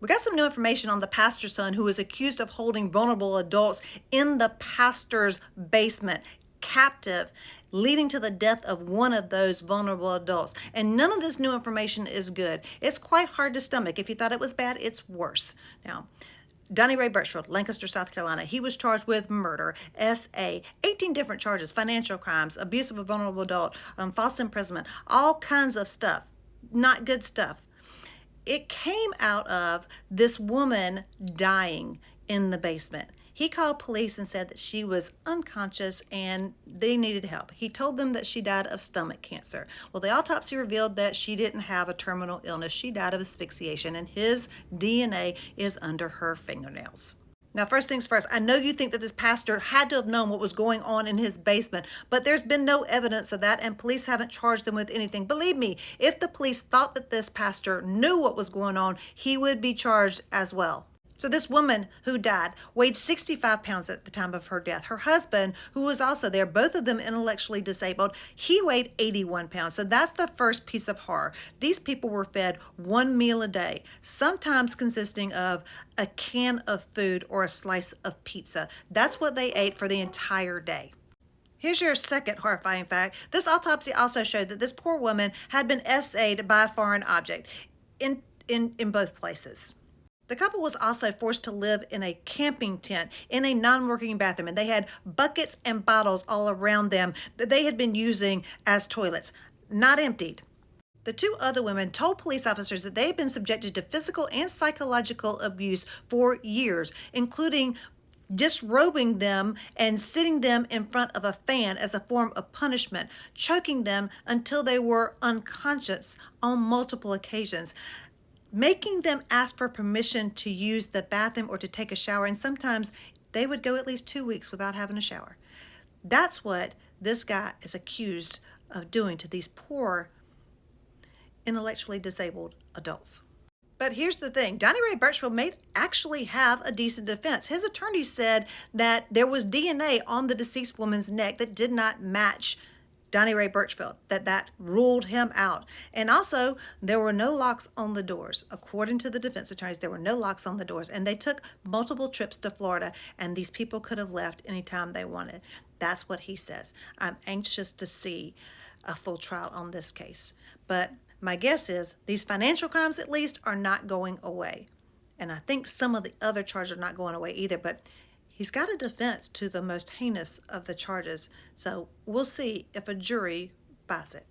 We got some new information on the pastor's son who was accused of holding vulnerable adults in the pastor's basement, captive, leading to the death of one of those vulnerable adults. And none of this new information is good. It's quite hard to stomach. If you thought it was bad, it's worse. Now, Donnie Ray Birchfield, Lancaster, South Carolina, he was charged with murder, SA, 18 different charges, financial crimes, abuse of a vulnerable adult, false imprisonment, all kinds of stuff, not good stuff. It came out of this woman dying in the basement. He called police and said that she was unconscious and they needed help. He told them that she died of stomach cancer. Well, the autopsy revealed that she didn't have a terminal illness. She died of asphyxiation, and his DNA is under her fingernails. Now, first things first, I know you think that this pastor had to have known what was going on in his basement, but there's been no evidence of that, and police haven't charged them with anything. Believe me, if the police thought that this pastor knew what was going on, he would be charged as well. So this woman who died weighed 65 pounds at the time of her death. Her husband, who was also there, both of them intellectually disabled, he weighed 81 pounds. So that's the first piece of horror. These people were fed one meal a day, sometimes consisting of a can of food or a slice of pizza. That's what they ate for the entire day. Here's your second horrifying fact. This autopsy also showed that this poor woman had been SA'd by a foreign object in both places. The couple was also forced to live in a camping tent in a non-working bathroom, and they had buckets and bottles all around them that they had been using as toilets, not emptied. The two other women told police officers that they had been subjected to physical and psychological abuse for years, including disrobing them and sitting them in front of a fan as a form of punishment, choking them until they were unconscious on multiple occasions, making them ask for permission to use the bathroom or to take a shower, and sometimes they would go at least 2 weeks without having a shower. That's what this guy is accused of doing to these poor, intellectually disabled adults. But here's the thing, Donnie Ray Birchfield may actually have a decent defense. His attorney said that there was DNA on the deceased woman's neck that did not match Donnie Ray Birchfield, that ruled him out. And also, there were no locks on the doors. According to the defense attorneys, there were no locks on the doors. And they took multiple trips to Florida, and these people could have left anytime they wanted. That's what he says. I'm anxious to see a full trial on this case. But my guess is these financial crimes, at least, are not going away. And I think some of the other charges are not going away either. But he's got a defense to the most heinous of the charges, so we'll see if a jury buys it.